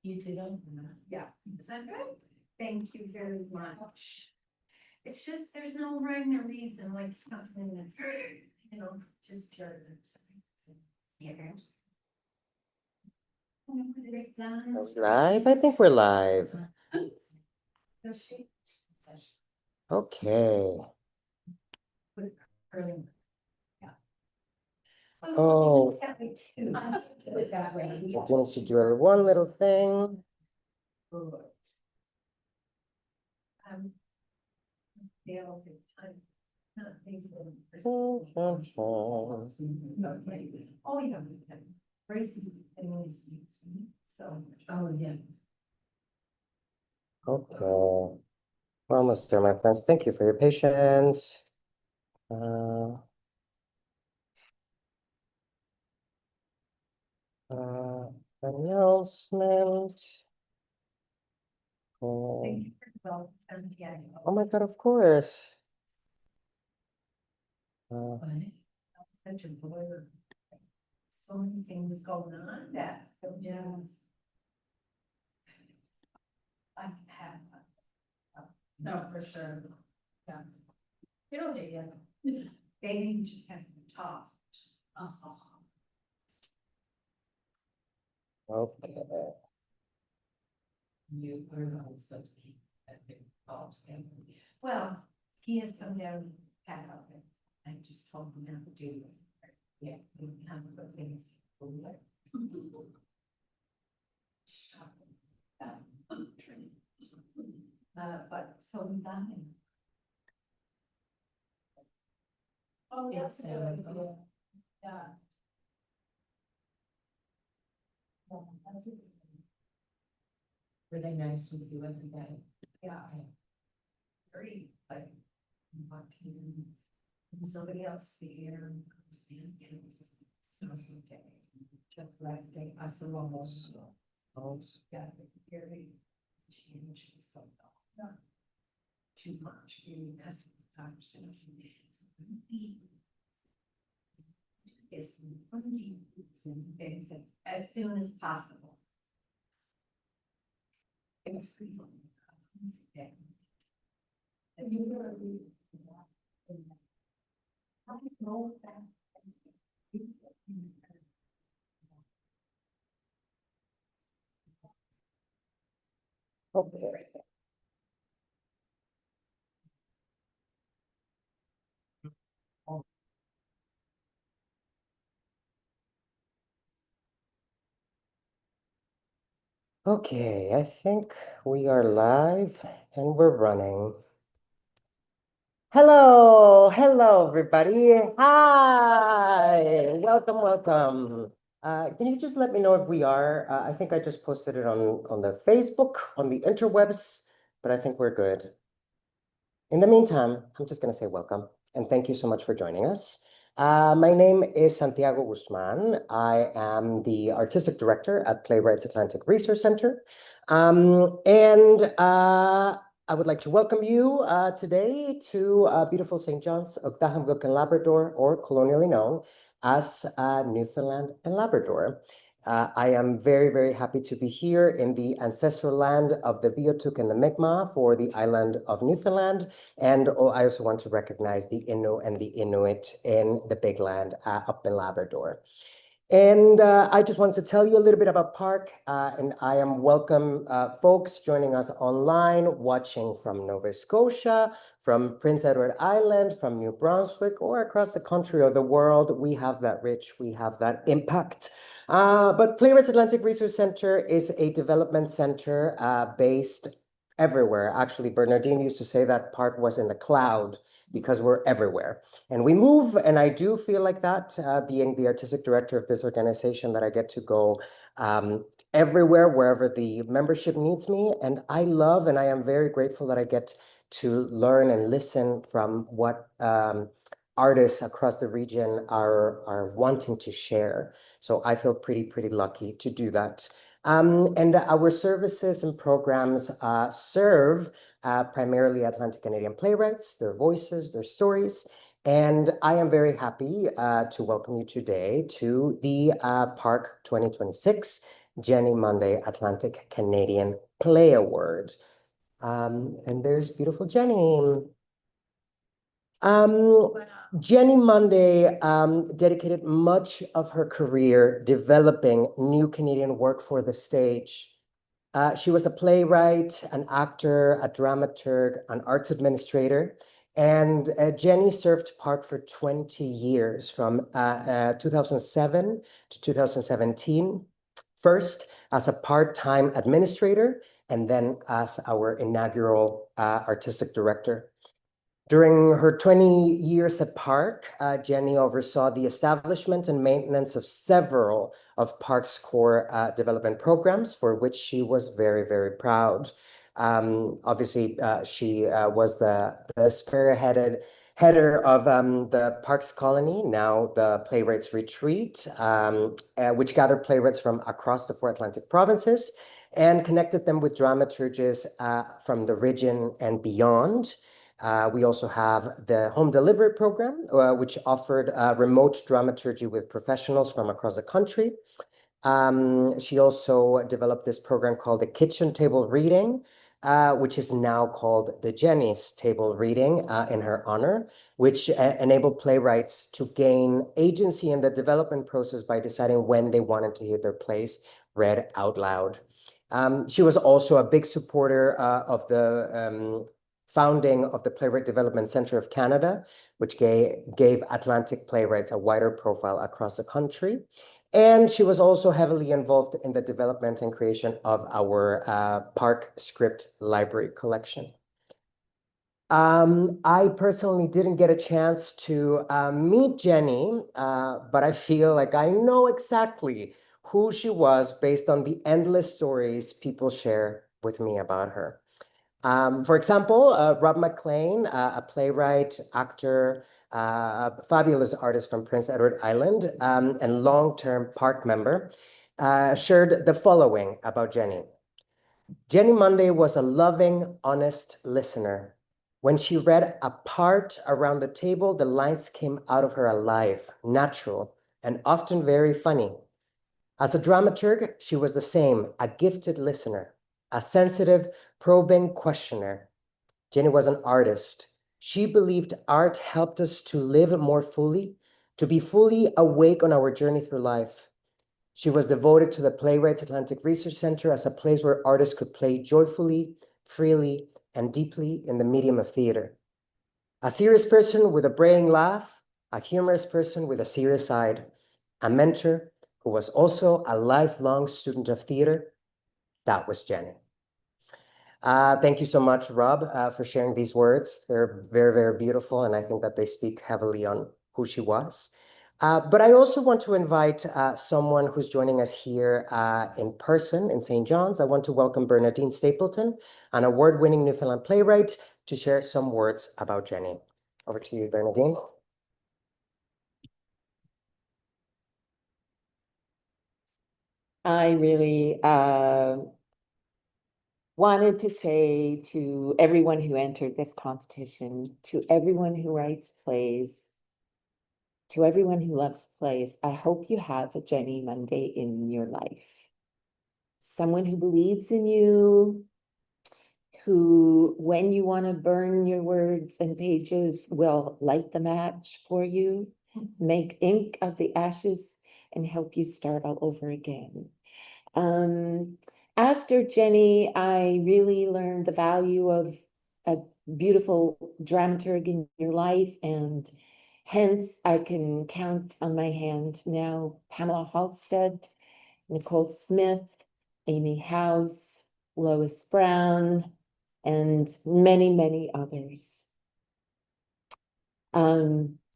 You did open that. Yeah. Is that good? Thank you very much. It's just, there's no rhyme or reason, like something that, just curious. Yeah. Are we live? I think we're live. Okay. Oh. I'm going to do one little thing. Oh, yeah. So. Oh, yeah. Okay. We're almost there, my friends. Thank you for your patience. Announcement. Thank you for Oh my God, of course. Such a blur. So many things going on that. Yeah. I have. No, for sure. Yeah. It'll get you. Baby just has to talk. Okay. You are not supposed to keep that big all together. Well, he had come down and pack up and I just told him not to do it. Yeah, we have to put things. But so we got him. Oh, Yes, good. Yeah. That's it. Were they nice with you every day? Yeah. Very, like, want to, somebody else there. Just last day, I saw almost. Yeah, very change, so. Too much, really, because conversation. Is things as soon as possible. It's pretty. Okay. Okay, I think we are live and we're running. Hello, everybody. Hi, welcome. Can you just let me know if we are? I think I just posted it on the Facebook, on the interwebs, but I think we're good. In the meantime, I'm just going to say welcome and thank you so much for joining us. My name is Santiago Guzman. I am the artistic director at Playwrights Atlantic Research Center. I would like to welcome you today to beautiful St. John's, Octahamgook and Labrador, or colonially known as Newfoundland and Labrador. I am very, very happy to be here in the ancestral land of the Beothuk and the Mi'kmaq for the island of Newfoundland. And I also want to recognize the Innu and the Inuit in the big land up in Labrador. And I just wanted to tell you a little bit about Park, and I am welcome folks joining us online, watching from Nova Scotia, from Prince Edward Island, from New Brunswick, or across the country or the world. We have that reach, we have that impact. But Playwrights Atlantic Research Center is a development center based everywhere. Actually, Bernardine used to say that Park was in the cloud because we're everywhere. And we move, and I do feel like that, being the artistic director of this organization, that I get to go everywhere, wherever the membership needs me. And I love, and I am very grateful that I get to learn and listen from what artists across the region are wanting to share. So I feel pretty lucky to do that. And our services and programs serve primarily Atlantic Canadian playwrights, their voices, their stories. And I am very happy to welcome you today to the Park 2026, Jenny Munday Atlantic Canadian Play Award. And there's beautiful Jenny. Jenny Munday dedicated much of her career developing new Canadian work for the stage. She was a playwright, an actor, a dramaturg, an arts administrator, and Jenny served Park for 20 years from 2007 to 2017, first as a part-time administrator and then as our inaugural artistic director. During her 20 years at Park, Jenny oversaw the establishment and maintenance of several of Park's core development programs, for which she was very, very proud. Obviously, she was the header of the Parks Colony, now the Playwrights Retreat, which gathered playwrights from across the 4 Atlantic provinces and connected them with dramaturges from the region and beyond. We also have the home delivery program, which offered remote dramaturgy with professionals from across the country. She also developed this program called the Kitchen Table Reading, which is now called the Jenny's Table Reading in her honor, which enabled playwrights to gain agency in the development process by deciding when they wanted to hear their plays read out loud. She was also a big supporter of the founding of the Playwright Development Center of Canada, which gave Atlantic playwrights a wider profile across the country. And she was also heavily involved in the development and creation of our Park Script Library collection. I personally didn't get a chance to meet Jenny, but I feel like I know exactly who she was based on the endless stories people share with me about her. For example, Rob McLean, a playwright, actor, a fabulous artist from Prince Edward Island, and long-term Park member, shared the following about Jenny. Jenny Munday was a loving, honest listener. When she read a part around the table, the lines came out of her alive, natural, and often very funny. As a dramaturg, she was the same, a gifted listener, a sensitive, probing questioner. Jenny was an artist. She believed art helped us to live more fully, to be fully awake on our journey through life. She was devoted to the Playwrights Atlantic Research Center as a place where artists could play joyfully, freely, and deeply in the medium of theater. A serious person with a braying laugh, a humorous person with a serious side, a mentor who was also a lifelong student of theater. That was Jenny. Thank you so much, Rob, for sharing these words. They're very, very beautiful, and I think that they speak heavily on who she was. But I also want to invite someone who's joining us here in person in St. John's. I want to welcome Bernadine Stapleton, an award-winning Newfoundland playwright, to share some words about Jenny. Over to you, Bernadine. I really wanted to say to everyone who entered this competition, to everyone who writes plays, to everyone who loves plays, I hope you have a Jenny Munday in your life. Someone who believes in you, who, when you want to burn your words and pages, will light the match for you, make ink of the ashes, and help you start all over again. After Jenny, I really learned the value of a beautiful dramaturg in your life, and hence I can count on my hand now Pamela Halstead, Nicole Smith, Amy House, Lois Brown, and many, many others.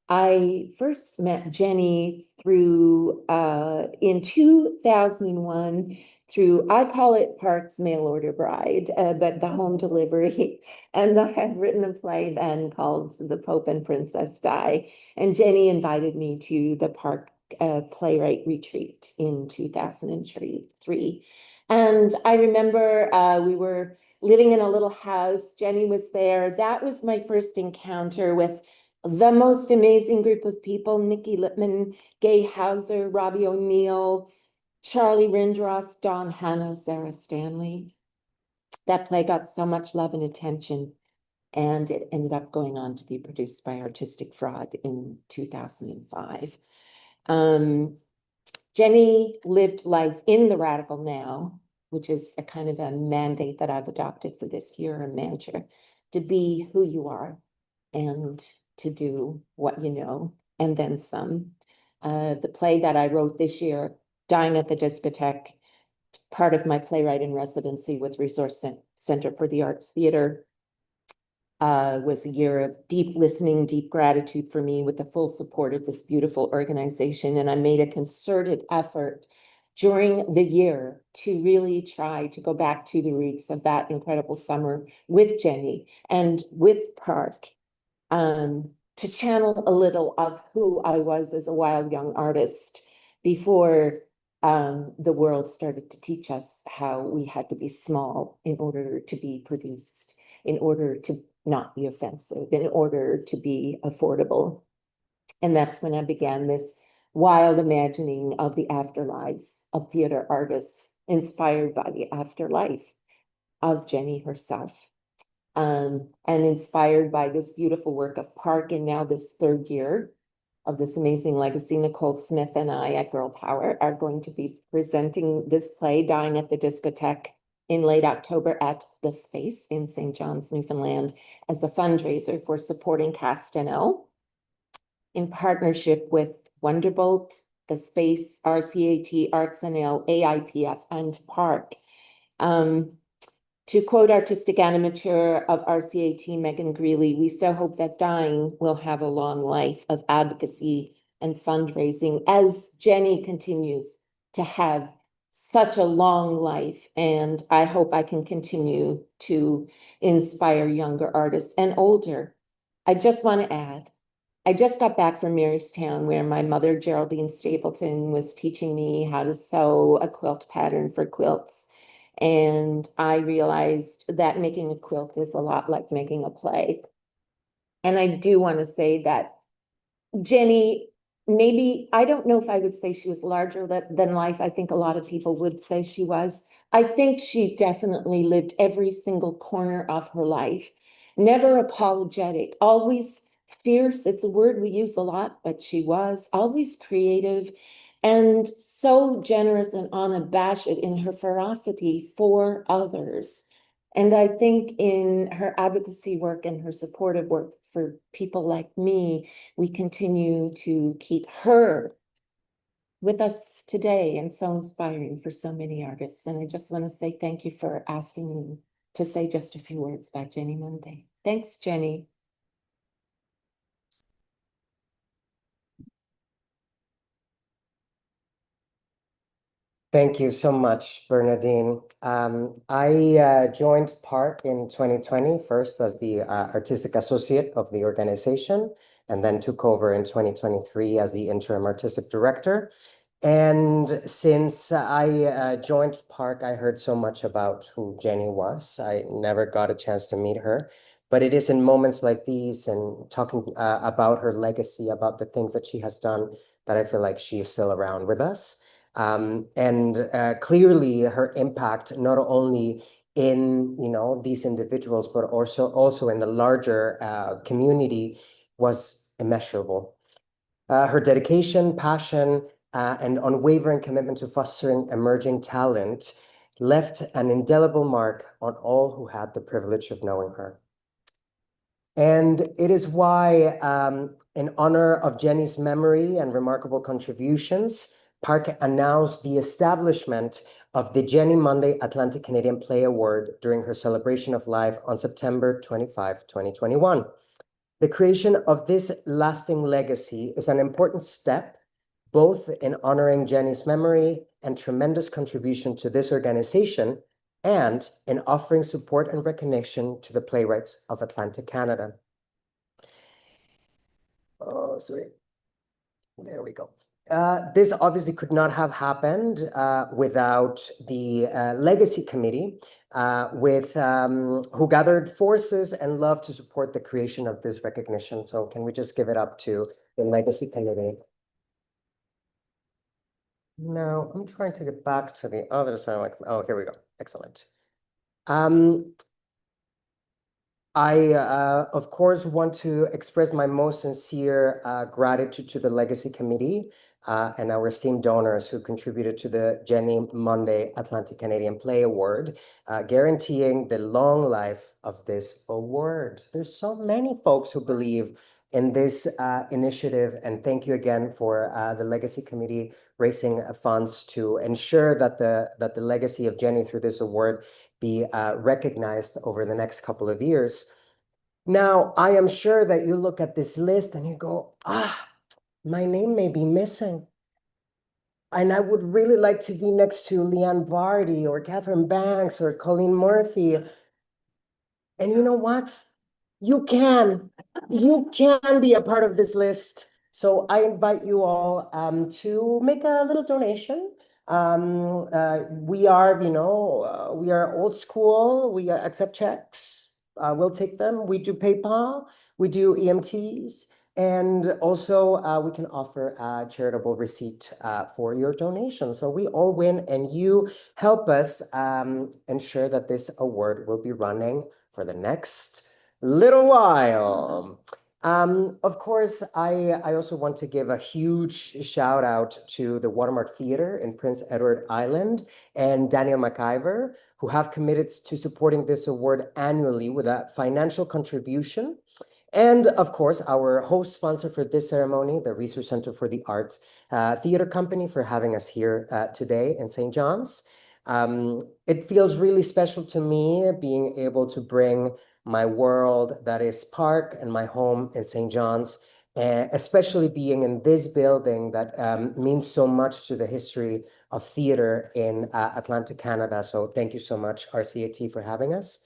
I first met Jenny through, in 2001, through, I call it Park's Mail Order Bride, but the home delivery. And I had written a play then called The Pope and Princess Die. And Jenny invited me to the Park Playwright Retreat in 2003. And I remember we were living in a little house. Jenny was there. That was my first encounter with the most amazing group of people: Nikki Lippman, Gay Hauser, Robbie O'Neill, Charlie Rindros, Don Hanna, Sarah Stanley. That play got so much love and attention, and it ended up going on to be produced by Artistic Fraud in 2005. Jenny lived life in the radical now, which is a kind of a mandate that I've adopted for this year, a mantra, to be who you are and to do what you know, and then some. The play that I wrote this year, Dying at the Discotheque, part of my playwright in residency with Resource Center for the Arts Theater, was a year of deep listening, deep gratitude for me with the full support of this beautiful organization. And I made a concerted effort during the year to really try to go back to the roots of that incredible summer with Jenny and with Park, to channel a little of who I was as a wild young artist before the world started to teach us how we had to be small in order to be produced, in order to not be offensive, in order to be affordable. And that's when I began this wild imagining of the afterlives of theater artists, inspired by the afterlife of Jenny herself. And inspired by this beautiful work of Park, and now this third year of this amazing legacy. Nicole Smith and I at Girl Power are going to be presenting this play, Dying at the Discotheque, in late October at The Space in St. John's, Newfoundland, as a fundraiser for supporting Castanel in partnership with Wonderbolt, The Space, RCAT, Arts NL, AIPF, and Park. To quote artistic animateur of RCAT, Megan Greeley, we so hope that Dying will have a long life of advocacy and fundraising as Jenny continues to have such a long life. And I hope I can continue to inspire younger artists and older. I just want to add, I just got back from Marystown, where my mother, Geraldine Stapleton, was teaching me how to sew a quilt pattern for quilts. And I realized that making a quilt is a lot like making a play. And I do want to say that Jenny, maybe, I don't know if I would say she was larger than life. I think a lot of people would say she was. I think she definitely lived every single corner of her life, never apologetic, always fierce. It's a word we use a lot, but she was always creative and so generous and unabashed in her ferocity for others. And I think in her advocacy work and her supportive work for people like me, we continue to keep her with us today, and so inspiring for so many artists. And I just want to say thank you for asking me to say just a few words about Jenny Munday. Thanks, Jenny. Thank you so much, Bernadine. I joined Park in 2020, first as the artistic associate of the organization, and then took over in 2023 as the interim artistic director. And since I joined Park, I heard so much about who Jenny was. I never got a chance to meet her, but it is in moments like these and talking about her legacy, about the things that she has done, that I feel like she is still around with us. Clearly her impact, not only in these individuals, but also in the larger community, was immeasurable. Her dedication, passion, and unwavering commitment to fostering emerging talent left an indelible mark on all who had the privilege of knowing her. And it is why, in honor of Jenny's memory and remarkable contributions, Park announced the establishment of the Jenny Munday Atlantic Canadian Play Award during her celebration of life on September 25, 2021. The creation of this lasting legacy is an important step, both in honoring Jenny's memory and tremendous contribution to this organization, and in offering support and recognition to the playwrights of Atlantic Canada. Oh, sorry. There we go. This obviously could not have happened without the Legacy Committee, who gathered forces and love to support the creation of this recognition. So can we just give it up to the Legacy Committee? No, I'm trying to get back to the other side. Like, oh, here we go. Excellent. Um, I, of course, want to express my most sincere gratitude to the Legacy Committee and our esteemed donors who contributed to the Jenny Munday Atlantic Canadian Play Award, guaranteeing the long life of this award. There's so many folks who believe in this initiative, and thank you again for the Legacy Committee raising funds to ensure that the legacy of Jenny through this award be recognized over the next couple of years. Now, I am sure that you look at this list and you go, my name may be missing. And I would really like to be next to Leanne Vardy or Catherine Banks or Colleen Murphy. And you know what? You can be a part of this list. So I invite you all to make a little donation. We are, we are old school. We accept checks. We'll take them. We do PayPal. We do EMTs. And also we can offer a charitable receipt for your donation. So we all win, and you help us ensure that this award will be running for the next little while. Of course, I also want to give a huge shout out to the Watermark Theatre in Prince Edward Island and Daniel McIver, who have committed to supporting this award annually with a financial contribution. And of course, our host sponsor for this ceremony, the Research Center for the Arts Theater Company, for having us here today in St. John's. It feels really special to me being able to bring my world, that is Park, and my home in St. John's, especially being in this building that means so much to the history of theater in Atlantic Canada. So thank you so much, RCAT, for having us.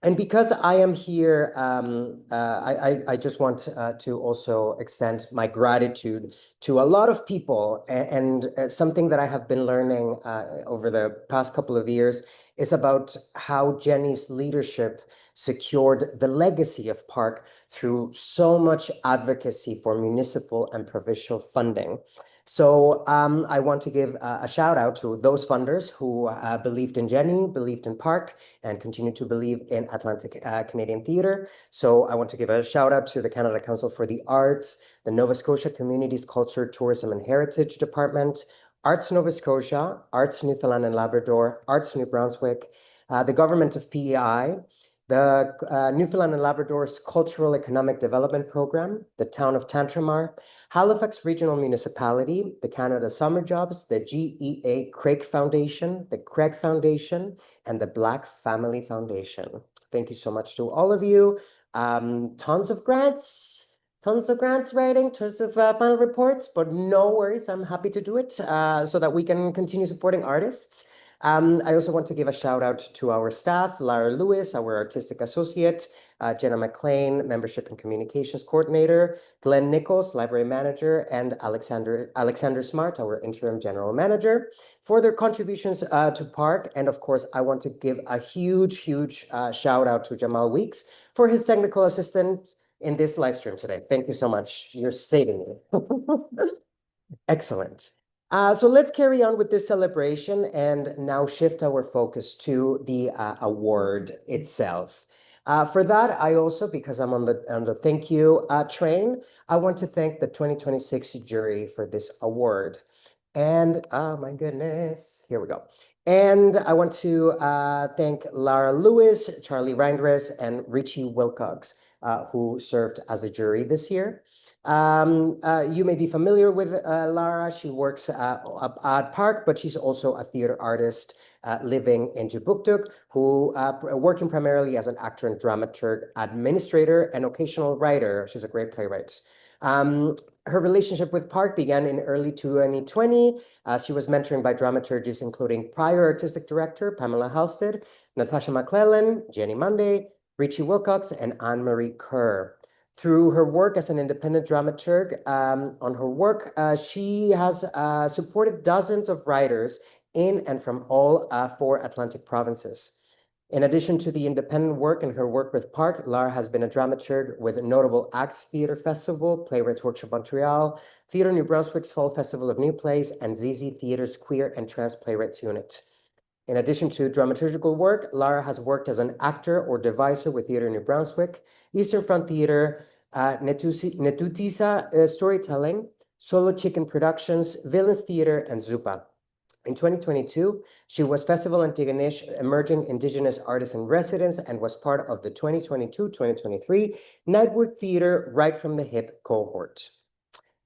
And because I am here, I just want to also extend my gratitude to a lot of people. And something that I have been learning over the past couple of years is about how Jenny's leadership secured the legacy of Park through so much advocacy for municipal and provincial funding. So I want to give a shout out to those funders who believed in Jenny, believed in Park, and continue to believe in Atlantic Canadian Theatre. So I want to give a shout out to the Canada Council for the Arts, the Nova Scotia Communities, Culture, Tourism and Heritage Department, Arts Nova Scotia, Arts Newfoundland and Labrador, Arts New Brunswick, the Government of PEI, the Newfoundland and Labrador's Cultural Economic Development Program, the Town of Tantramar, Halifax Regional Municipality, the Canada Summer Jobs, the GEA Craig Foundation, the Craig Foundation, and the Black Family Foundation. Thank you so much to all of you. Tons of grants writing, tons of final reports, but no worries, I'm happy to do it so that we can continue supporting artists. I also want to give a shout out to our staff, Lara Lewis, our artistic associate, Jenna McLean, membership and communications coordinator, Glenn Nichols, library manager, and Alexander Smart, our interim general manager, for their contributions to Park. And of course, I want to give a huge shout out to Jamal Weeks for his technical assistance in this live stream today. Thank you so much. You're saving me. Excellent. So let's carry on with this celebration and now shift our focus to the award itself. For that, I also, because I'm on the thank you train, I want to thank the 2026 jury for this award. And oh my goodness, here we go. And I want to thank Lara Lewis, Charlie Reindres, and Richie Wilcox, who served as a jury this year. You may be familiar with Lara. She works at Park, but she's also a theater artist living in Jibuktuk, who working primarily as an actor and dramaturg, administrator, and occasional writer. She's a great playwright. Her relationship with Park began in early 2020. She was mentoring by dramaturgists, including prior artistic director Pamela Halstead, Natasha McClellan, Jenny Munday, Richie Wilcox, and Anne-Marie Kerr. Through her work as an independent dramaturg, on her work, she has supported dozens of writers in and from all 4 Atlantic provinces. In addition to the independent work and her work with Park, Lara has been a dramaturg with Notable Acts Theatre Festival, Playwrights Workshop Montreal, Theatre New Brunswick's Fall Festival of New Plays, and ZZ Theatre's Queer and Trans Playwrights Unit. In addition to dramaturgical work, Lara has worked as an actor or deviser with Theatre New Brunswick, Eastern Front Theatre, Netutisa Storytelling, Solo Chicken Productions, Villains Theatre, and Zupa. In 2022, she was Festival Antigonish Emerging Indigenous Artist in Residence and was part of the 2022-2023 Nightwood Theatre Right from the Hip cohort.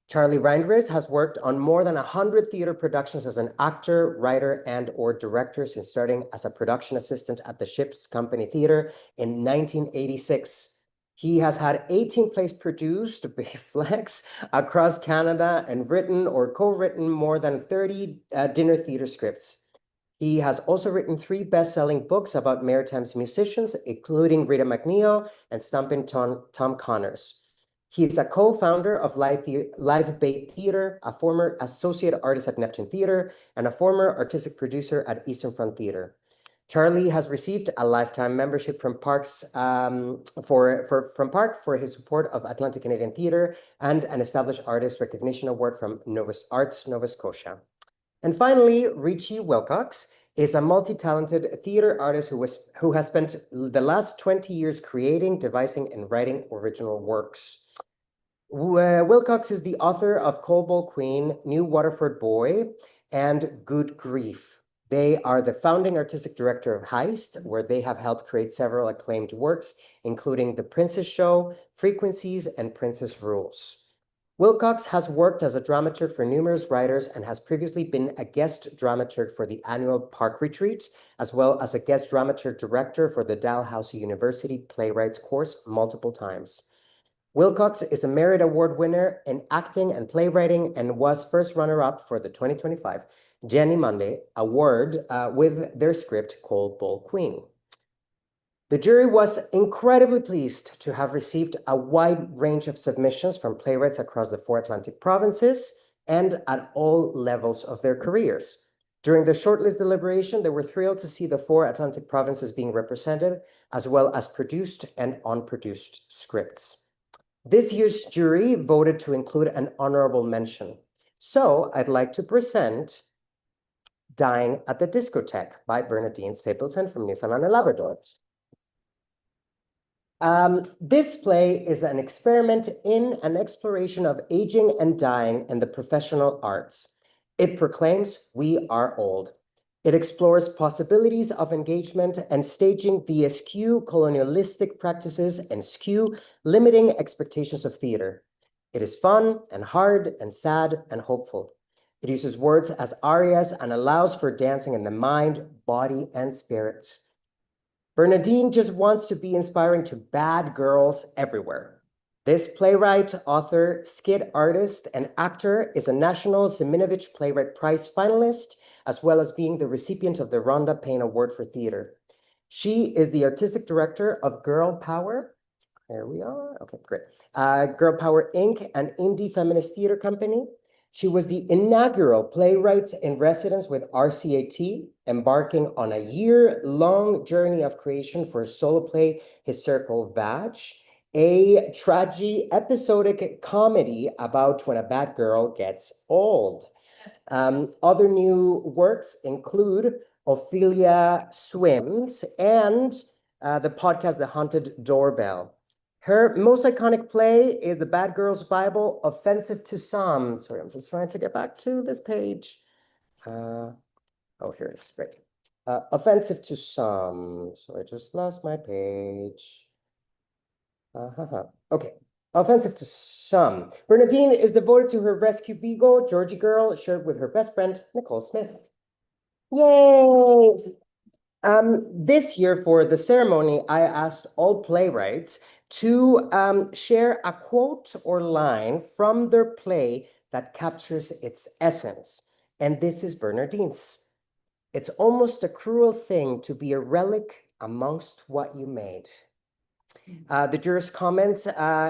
Charlie Reinders has worked on more than 100 theater productions as an actor, writer, and/or director since starting as a production assistant at the Ships Company Theatre in 1986. He has had 18 plays produced, big flex, across Canada and written or co-written more than 30 dinner theater scripts. He has also written 3 best-selling books about Maritime's musicians, including Rita McNeil and Stumpin' Tom Connors. He is a co-founder of Live Bait Theatre, a former associate artist at Neptune Theatre, and a former artistic producer at Eastern Front Theatre. Charlie has received a lifetime membership from Park for his support of Atlantic Canadian Theatre and an Established Artist Recognition Award from Arts Nova Scotia. And finally, Richie Wilcox is a multi-talented theater artist who has spent the last 20 years creating, devising, and writing original works. Wilcox is the author of Cold Bowl Queen, New Waterford Boy, and Good Grief. They are the founding artistic director of Heist, where they have helped create several acclaimed works, including The Princess Show, Frequencies, and Princess Rules. Wilcox has worked as a dramaturg for numerous writers and has previously been a guest dramaturg for the annual Park Retreat, as well as a guest dramaturg director for the Dalhousie University Playwrights course multiple times. Wilcox is a Merit Award winner in acting and playwriting and was first runner-up for the 2025 Jenny Munday Award with their script Cold Bowl Queen. The jury was incredibly pleased to have received a wide range of submissions from playwrights across the 4 Atlantic provinces and at all levels of their careers. During the shortlist deliberation, they were thrilled to see the 4 Atlantic provinces being represented, as well as produced and unproduced scripts. This year's jury voted to include an honorable mention. So I'd like to present Dying at the Discotheque by Bernadine Stapleton from Newfoundland and Labrador. This play is an experiment in an exploration of aging and dying in the professional arts. It proclaims we are old. It explores possibilities of engagement and staging the askew colonialistic practices and skew limiting expectations of theater. It is fun and hard and sad and hopeful. It uses words as arias and allows for dancing in the mind, body, and spirit. Bernadine just wants to be inspiring to bad girls everywhere. This playwright, author, skit artist, and actor is a National Zeminovich Playwright Prize finalist, as well as being the recipient of the Rhonda Payne Award for Theater. She is the artistic director of Girl Power. There we are. Okay, great. Girl Power Inc., an indie feminist theater company. She was the inaugural playwright in residence with RCAT, embarking on a year-long journey of creation for a solo play, Hysterical Vag, a episodic comedy about when a bad girl gets old. Other new works include Ophelia Swims and the podcast The Haunted Doorbell. Her most iconic play is The Bad Girl's Bible, Offensive to Some. Sorry, I'm just trying to get back to this page. Oh, here it is, great. Offensive to Some. So I just lost my page. Okay, Offensive to Some. Bernadine is devoted to her rescue beagle, Georgie Girl, shared with her best friend, Nicole Smith. Yay! This year for the ceremony, I asked all playwrights to share a quote or line from their play that captures its essence. And this is Bernadine's. It's almost a cruel thing to be a relic amongst what you made. The jurors' comments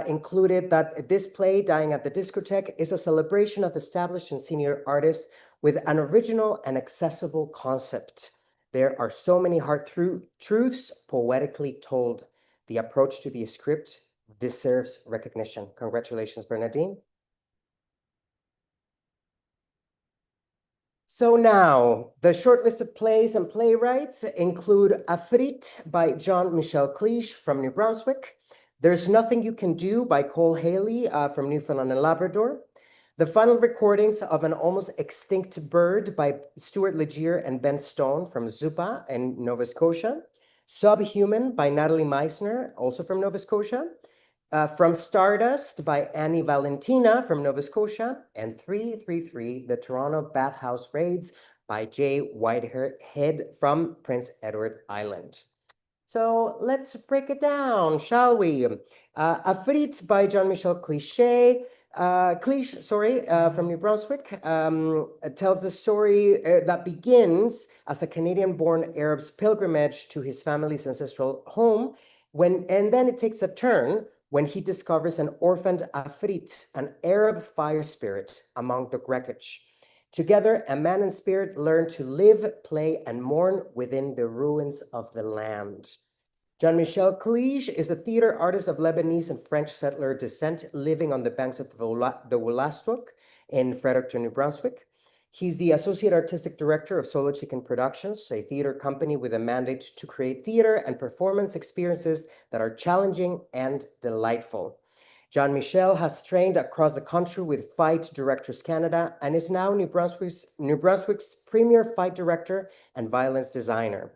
included that this play, Dying at the Discotheque, is a celebration of established and senior artists with an original and accessible concept. There are so many hard truths poetically told. The approach to the script deserves recognition. Congratulations, Bernadine. So now, the shortlisted plays and playwrights include Afrit by Jean-Michel Cliche from New Brunswick, There's Nothing You Can Do by Cole Haley from Newfoundland and Labrador, the final recordings of An Almost Extinct Bird by Stuart Legier and Ben Stone from Zupa in Nova Scotia, Subhuman by Natalie Meissner, also from Nova Scotia, From Stardust by Annie Valentina from Nova Scotia, and 333, The Toronto Bathhouse Raids by Jay Whitehead from Prince Edward Island. So let's break it down, shall we? Afrit by Jean-Michel Cliche, from New Brunswick, tells the story that begins as a Canadian-born Arab's pilgrimage to his family's ancestral home, and then it takes a turn when he discovers an orphaned Afrit, an Arab fire spirit, among the wreckage. Together, a man and spirit learn to live, play, and mourn within the ruins of the land. Jean-Michel Cliche is a theater artist of Lebanese and French settler descent living on the banks of the Wolastoq in Fredericton, New Brunswick. He's the Associate Artistic Director of Solo Chicken Productions, a theater company with a mandate to create theater and performance experiences that are challenging and delightful. Jean-Michel has trained across the country with Fight Directors Canada and is now New Brunswick's premier fight director and violence designer.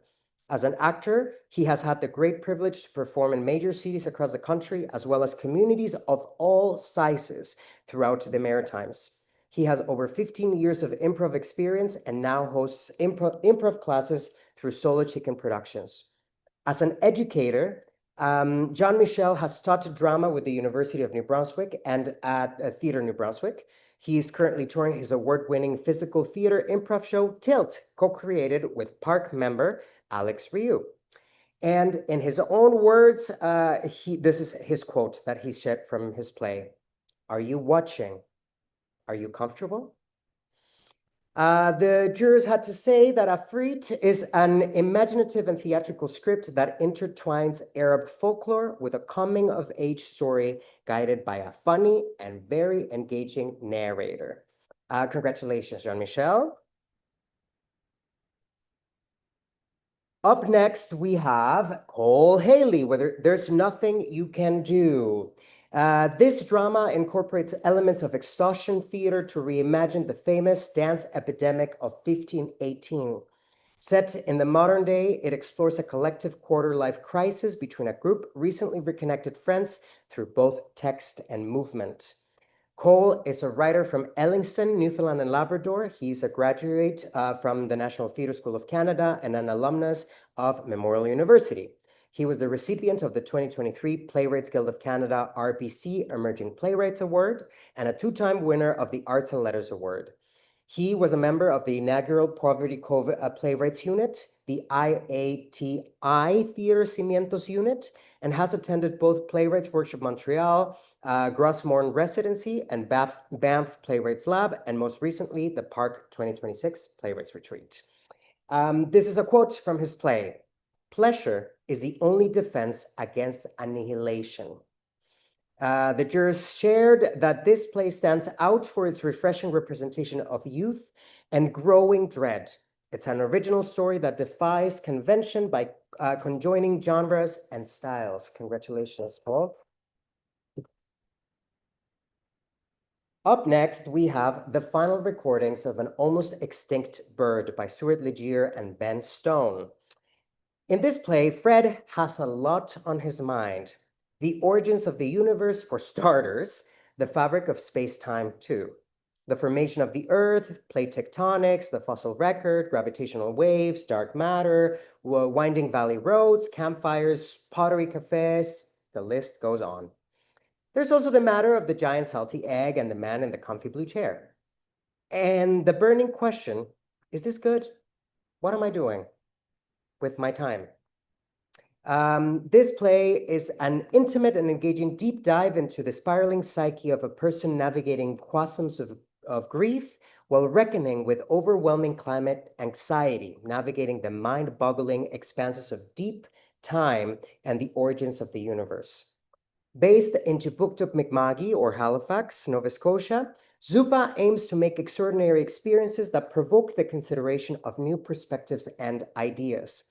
As an actor, he has had the great privilege to perform in major cities across the country, as well as communities of all sizes throughout the Maritimes. He has over 15 years of improv experience and now hosts improv classes through Solo Chicken Productions. As an educator, Jean-Michel has taught drama with the University of New Brunswick and at Theatre New Brunswick. He is currently touring his award-winning physical theater improv show, Tilt, co-created with Park member Alex Ryu. And in his own words, this is his quote that he shared from his play. Are you watching? Are you comfortable? The jurors had to say that Afrit is an imaginative and theatrical script that intertwines Arab folklore with a coming-of-age story guided by a funny and very engaging narrator. Congratulations, Jean-Michel. Up next, we have Cole Haley, There's Nothing You Can Do. This drama incorporates elements of exhaustion theater to reimagine the famous dance epidemic of 1518. Set in the modern day, it explores a collective quarter-life crisis between a group recently reconnected friends through both text and movement. Cole is a writer from Ellingston, Newfoundland and Labrador. He's a graduate from the National Theatre School of Canada and an alumnus of Memorial University. He was the recipient of the 2023 Playwrights Guild of Canada RBC Emerging Playwrights Award and a two-time winner of the Arts and Letters Award. He was a member of the inaugural Poverty Cove Playwrights Unit, the IATI Theatre Cimientos Unit, and has attended both Playwrights Workshop Montreal, Grossmorn Residency, and Banff Playwrights Lab, and most recently, the Park 2026 Playwrights Retreat. This is a quote from his play. Pleasure is the only defense against annihilation. The jurors shared that this play stands out for its refreshing representation of youth and growing dread. It's an original story that defies convention by conjoining genres and styles. Congratulations, Paul. Up next, we have the final recordings of An Almost Extinct Bird by Stuart Legier and Ben Stone. In this play, Fred has a lot on his mind. The origins of the universe, for starters, the fabric of space-time, too. The formation of the Earth, plate tectonics, the fossil record, gravitational waves, dark matter, winding valley roads, campfires, pottery cafes, the list goes on. There's also the matter of the giant salty egg and the man in the comfy blue chair. And the burning question, is this good? What am I doing with my time? This play is an intimate and engaging deep dive into the spiraling psyche of a person navigating quasms of grief while reckoning with overwhelming climate anxiety, navigating the mind-boggling expanses of deep time and the origins of the universe. Based in Chipuktuk, Mi'kma'ki, or Halifax, Nova Scotia, Zupa aims to make extraordinary experiences that provoke the consideration of new perspectives and ideas.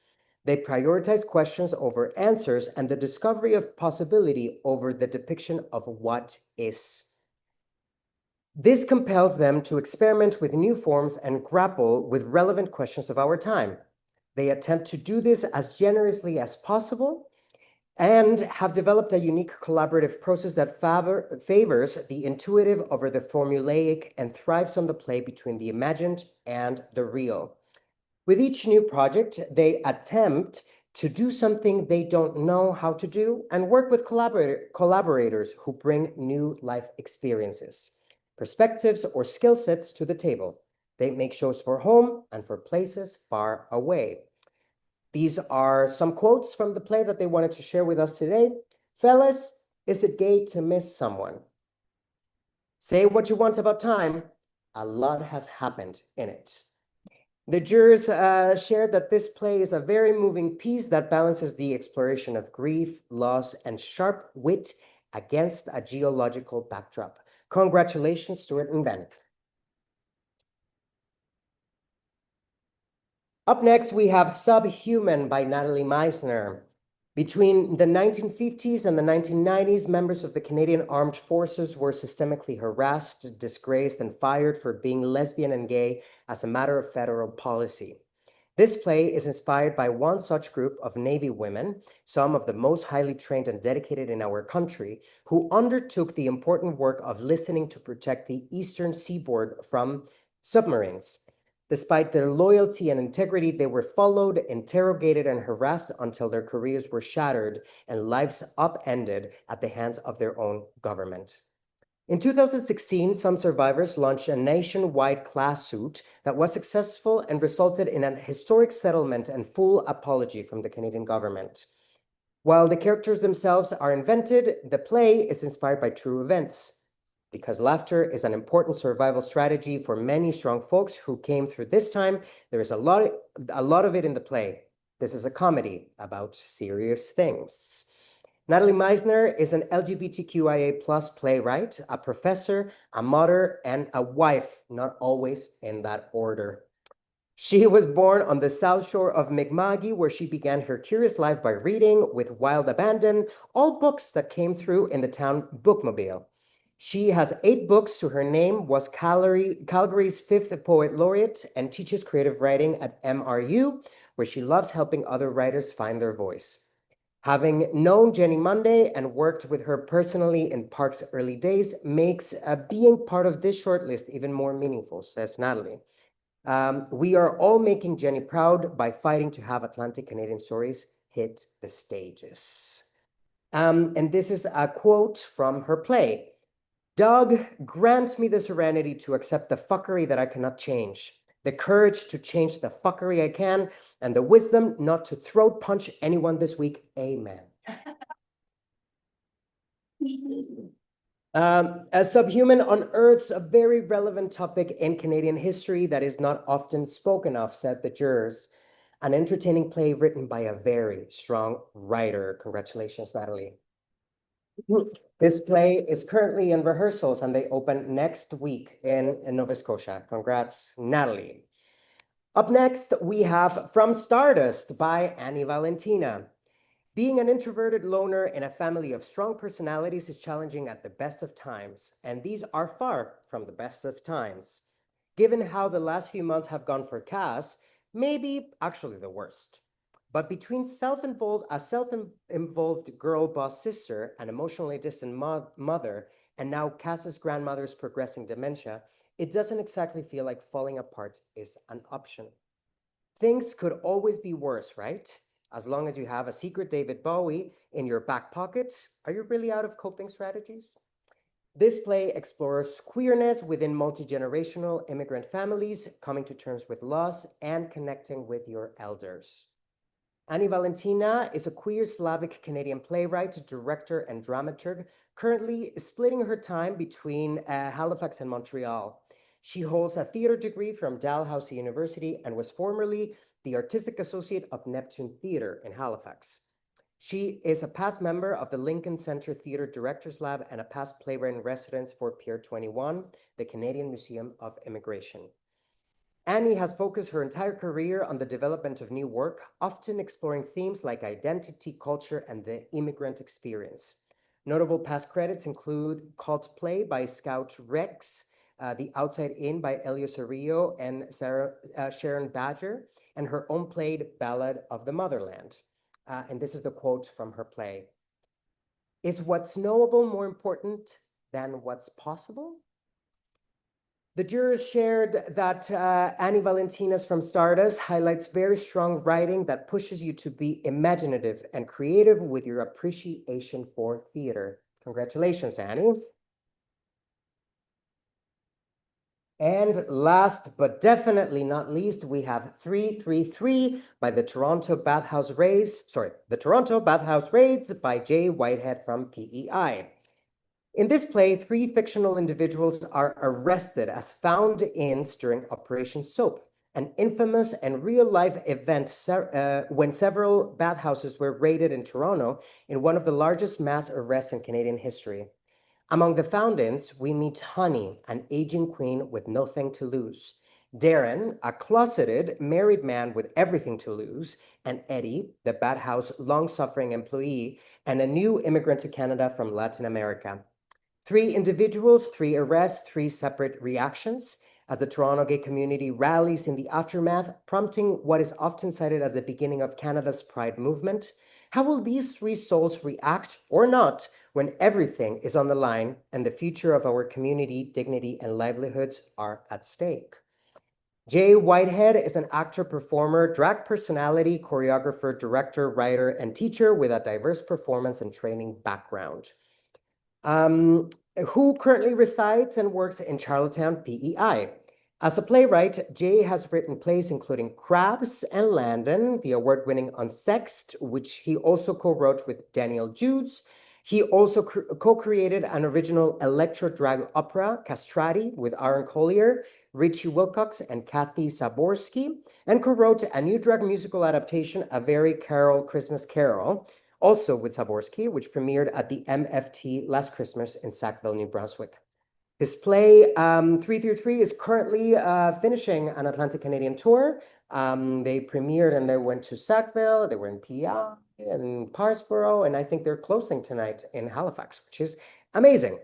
They prioritize questions over answers and the discovery of possibility over the depiction of what is. This compels them to experiment with new forms and grapple with relevant questions of our time. They attempt to do this as generously as possible and have developed a unique collaborative process that favors the intuitive over the formulaic and thrives on the play between the imagined and the real. With each new project, they attempt to do something they don't know how to do and work with collaborators who bring new life experiences, perspectives, or skill sets to the table. They make shows for home and for places far away. These are some quotes from the play that they wanted to share with us today. Fellas, is it gay to miss someone? Say what you want about time. A lot has happened in it. The jurors shared that this play is a very moving piece that balances the exploration of grief, loss, and sharp wit against a geological backdrop. Congratulations, Stuart and Ben. Up next, we have Subhuman by Natalie Meisner. Between the 1950s and the 1990s, members of the Canadian Armed Forces were systemically harassed, disgraced, and fired for being lesbian and gay as a matter of federal policy. This play is inspired by one such group of Navy women, some of the most highly trained and dedicated in our country, who undertook the important work of listening to protect the eastern seaboard from submarines. Despite their loyalty and integrity, they were followed, interrogated, and harassed until their careers were shattered and lives upended at the hands of their own government. In 2016, some survivors launched a nationwide class suit that was successful and resulted in an historic settlement and full apology from the Canadian government. While the characters themselves are invented, the play is inspired by true events. Because laughter is an important survival strategy for many strong folks who came through this time, there is a lot of it in the play. This is a comedy about serious things. Natalie Meisner is an LGBTQIA+ playwright, a professor, a mother, and a wife, not always in that order. She was born on the south shore of Mi'kma'ki, where she began her curious life by reading, with wild abandon, all books that came through in the town bookmobile. She has 8 books to her name, was Calgary's 5th Poet Laureate, and teaches creative writing at MRU, where she loves helping other writers find their voice. Having known Jenny Munday and worked with her personally in Park's early days makes being part of this shortlist even more meaningful, says Natalie. We are all making Jenny proud by fighting to have Atlantic Canadian stories hit the stages. And this is a quote from her play. Doug, grant me the serenity to accept the fuckery that I cannot change, the courage to change the fuckery I can, and the wisdom not to throat punch anyone this week. Amen. As Subhuman unearths a very relevant topic in Canadian history that is not often spoken of, said the jurors. An entertaining play written by a very strong writer. Congratulations, Natalie. This play is currently in rehearsals and they open next week in Nova Scotia. Congrats, Natalie. Up next, we have From Stardust by Annie Valentina. Being an introverted loner in a family of strong personalities is challenging at the best of times, and these are far from the best of times. Given how the last few months have gone for Cass, maybe actually the worst. But between a self-involved girl boss sister, an emotionally distant mother, and now Cass's grandmother's progressing dementia, it doesn't exactly feel like falling apart is an option. Things could always be worse, right? As long as you have a secret David Bowie in your back pocket, are you really out of coping strategies? This play explores queerness within multi-generational immigrant families, coming to terms with loss and connecting with your elders. Annie Valentina is a queer Slavic Canadian playwright, director, and dramaturg, currently splitting her time between Halifax and Montreal. She holds a theater degree from Dalhousie University and was formerly the Artistic Associate of Neptune Theater in Halifax. She is a past member of the Lincoln Center Theater Directors Lab and a past playwright in residence for Pier 21, the Canadian Museum of Immigration. Annie has focused her entire career on the development of new work, often exploring themes like identity, culture, and the immigrant experience. Notable past credits include Cult Play by Scout Rex, The Outside In by Elias Arillo and Sharon Badger, and her own play Ballad of the Motherland. And this is the quote from her play. Is what's knowable more important than what's possible? The jurors shared that Annie Valentinas from Stardust highlights very strong writing that pushes you to be imaginative and creative with your appreciation for theater. Congratulations, Annie. And last but definitely not least, we have 333 by the Toronto Bathhouse Raids by Jay Whitehead from PEI. In this play, 3 fictional individuals are arrested as found-ins during Operation Soap, an infamous and real-life event when several bathhouses were raided in Toronto in one of the largest mass arrests in Canadian history. Among the found-ins, we meet Honey, an aging queen with nothing to lose, Darren, a closeted married man with everything to lose, and Eddie, the bathhouse long-suffering employee and a new immigrant to Canada from Latin America. 3 individuals, 3 arrests, 3 separate reactions as the Toronto gay community rallies in the aftermath, prompting what is often cited as the beginning of Canada's Pride movement. How will these 3 souls react or not when everything is on the line and the future of our community, dignity, and livelihoods are at stake? Jay Whitehead is an actor, performer, drag personality, choreographer, director, writer, and teacher with a diverse performance and training background. Who currently resides and works in Charlottetown, PEI. As a playwright, Jay has written plays including Crabs and Landon, the award-winning Unsexed, which he also co-wrote with Daniel Judes. He also co-created an original electro-drag opera, Castrati, with Aaron Collier, Richie Wilcox, and Kathy Zaborski, and co-wrote a new drag musical adaptation, A Very Carol Christmas Carol, also with Zaborski, which premiered at the MFT last Christmas in Sackville, New Brunswick. His play 333 is currently finishing an Atlantic Canadian tour. They premiered and they went to Sackville, they were in PI and Parsboro, and I think they're closing tonight in Halifax, which is amazing.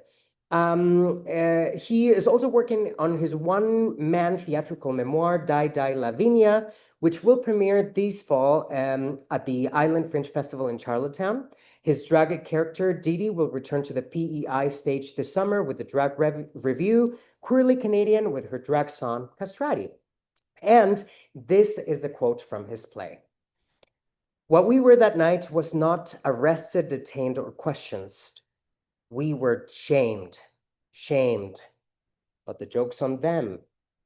He is also working on his one-man theatrical memoir, Die Die Lavinia, which will premiere this fall at the Island Fringe Festival in Charlottetown. His drag character, Didi, will return to the PEI stage this summer with the drag review, Queerly Canadian, with her drag song, Castrati. And this is the quote from his play. What we were that night was not arrested, detained, or questioned. We were shamed, but the joke's on them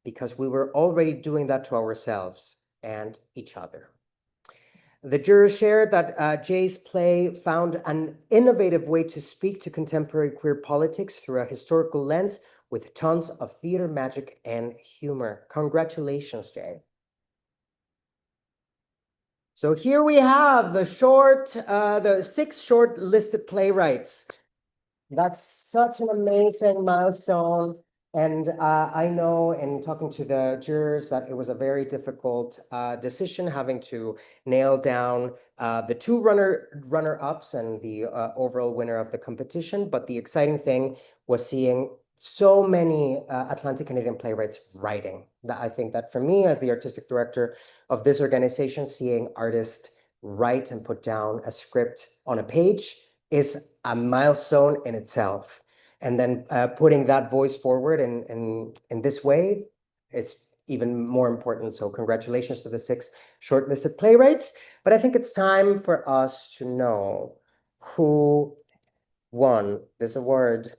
because we were already doing that to ourselves and each other. The jurors shared that Jay's play found an innovative way to speak to contemporary queer politics through a historical lens with tons of theater magic and humor. Congratulations, Jay. So here we have the 6 short-listed playwrights. That's such an amazing milestone. And I know in talking to the jurors that it was a very difficult decision having to nail down the 2 runner-ups and the overall winner of the competition. But the exciting thing was seeing so many Atlantic Canadian playwrights writing. I think that for me, as the artistic director of this organization, seeing artists write and put down a script on a page is a milestone in itself. And then putting that voice forward in this way is even more important. So congratulations to the 6 shortlisted playwrights. But I think it's time for us to know who won this award.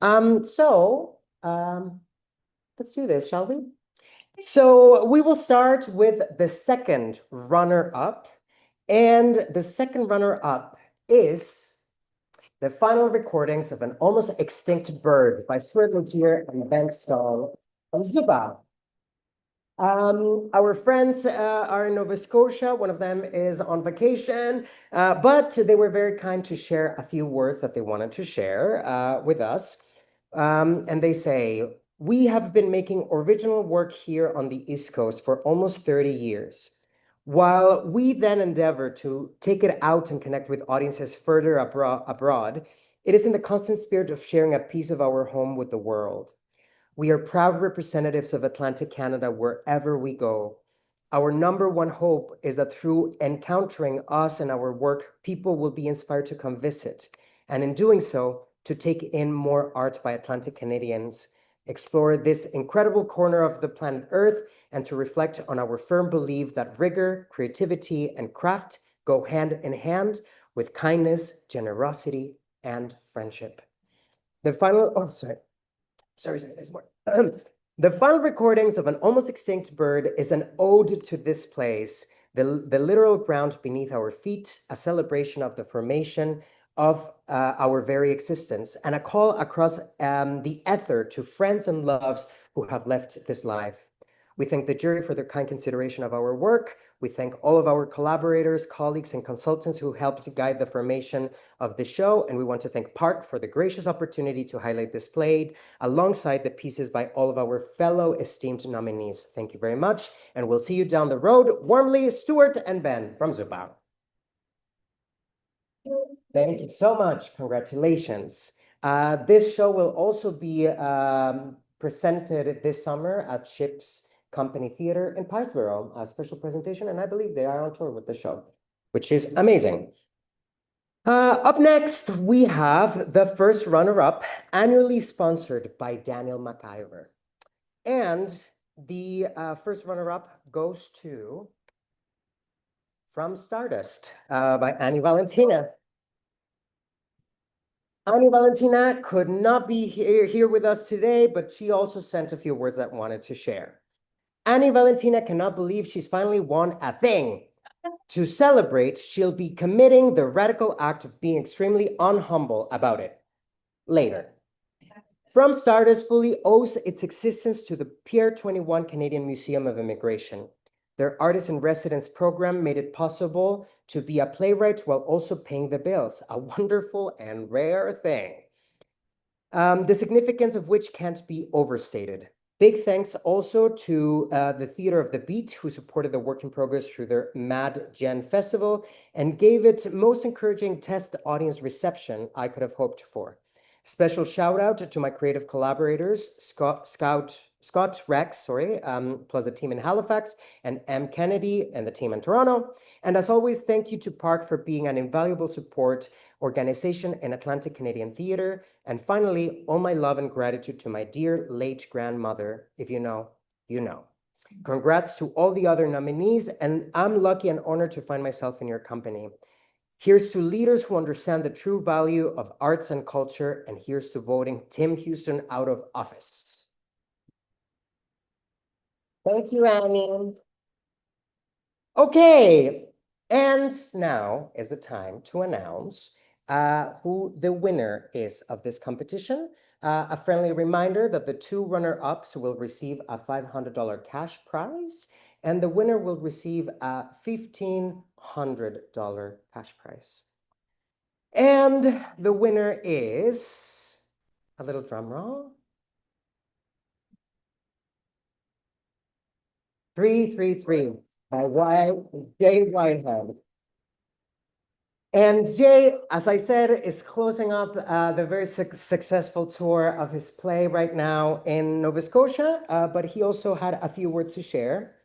Let's do this, shall we? So we will start with the second runner-up. And the second runner-up is The Final Recordings of an Almost Extinct Bird by Stuart Legier and Ben Stahl. Zuba. Our friends are in Nova Scotia. One of them is on vacation, but they were very kind to share a few words that they wanted to share with us. And they say, we have been making original work here on the East Coast for almost 30 years. While we then endeavor to take it out and connect with audiences further abroad, it is in the constant spirit of sharing a piece of our home with the world. We are proud representatives of Atlantic Canada wherever we go. Our number one hope is that through encountering us and our work, people will be inspired to come visit, and in doing so, to take in more art by Atlantic Canadians, explore this incredible corner of the planet Earth, and to reflect on our firm belief that rigor, creativity, and craft go hand in hand with kindness, generosity, and friendship. The final, oh, sorry, there's more. The final recordings of an almost extinct bird is an ode to this place, the literal ground beneath our feet, a celebration of the formation of our very existence, and a call across the ether to friends and loves who have left this life. We thank the jury for their kind consideration of our work. We thank all of our collaborators, colleagues, and consultants who helped guide the formation of the show. And we want to thank Park for the gracious opportunity to highlight this play alongside the pieces by all of our fellow esteemed nominees. Thank you very much. And we'll see you down the road. Warmly, Stuart and Ben from Zuba. Thank you so much. Congratulations. This show will also be presented this summer at Ship's Company Theater in Parsboro, a special presentation, and I believe they are on tour with the show, which is amazing. Up next, we have the first runner-up, annually sponsored by Daniel McIver. And the first runner-up goes to From Stardust by Annie Valentina. Annie Valentina could not be here with us today, but she also sent a few words that wanted to share. Annie Valentina cannot believe she's finally won a thing. To celebrate, she'll be committing the radical act of being extremely unhumble about it. Later. From Stardust fully owes its existence to the Pier 21 Canadian Museum of Immigration. Their artist in residence program made it possible to be a playwright while also paying the bills, a wonderful and rare thing. The significance of which can't be overstated. Big thanks also to the Theater of the Beat, who supported the work in progress through their Mad Gen Festival and gave it most encouraging test audience reception I could have hoped for. Special shout out to my creative collaborators, Scott Rex, plus the team in Halifax, and M. Kennedy and the team in Toronto. And as always, thank you to Park for being an invaluable support organization in Atlantic Canadian Theatre. And finally, all my love and gratitude to my dear late grandmother. If you know, you know. Congrats to all the other nominees, and I'm lucky and honored to find myself in your company. Here's to leaders who understand the true value of arts and culture, and here's to voting Tim Houston out of office. Thank you, Annie. Okay, and now is the time to announce who the winner is of this competition. A friendly reminder that the two runner-ups will receive a $500 cash prize, and the winner will receive a $1,500 cash prize. And the winner is, a little drum roll, 333 by Jay Whitehead. And Jay, as I said, is closing up the very successful tour of his play right now in Nova Scotia, but he also had a few words to share.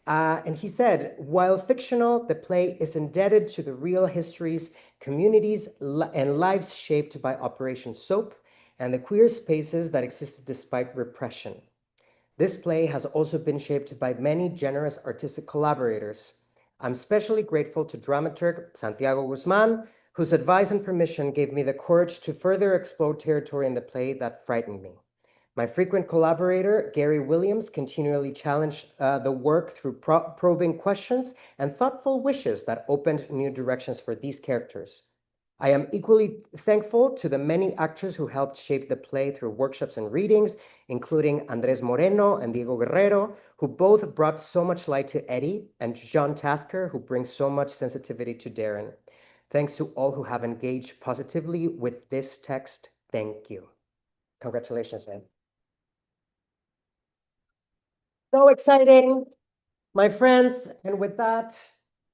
And he said, while fictional, the play is indebted to the real histories, communities, and lives shaped by Operation Soap and the queer spaces that existed despite repression. This play has also been shaped by many generous artistic collaborators. I'm especially grateful to dramaturg Santiago Guzman, whose advice and permission gave me the courage to further explore territory in the play that frightened me. My frequent collaborator, Gary Williams, continually challenged the work through probing questions and thoughtful wishes that opened new directions for these characters. I am equally thankful to the many actors who helped shape the play through workshops and readings, including Andres Moreno and Diego Guerrero, who both brought so much light to Eddie, and John Tasker, who brings so much sensitivity to Darren. Thanks to all who have engaged positively with this text. Thank you. Congratulations, man. So exciting, my friends. And with that,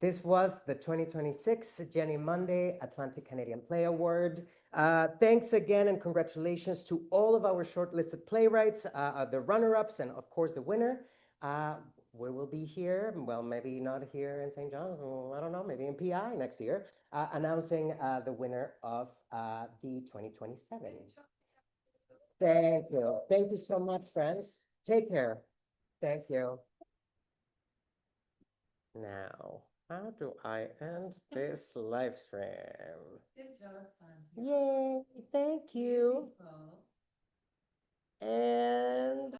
this was the 2026 Jenny Munday Atlantic Canadian Play Award. Thanks again and congratulations to all of our shortlisted playwrights, the runner-ups, and of course the winner. We will be here, well, maybe not here in St. John, I don't know, maybe in PI next year, announcing the winner of the 2027. Thank you. Thank you so much, friends. Take care. Thank you. Now, how do I end this live stream? Good job, Santi. Yay, thank you. Beautiful. And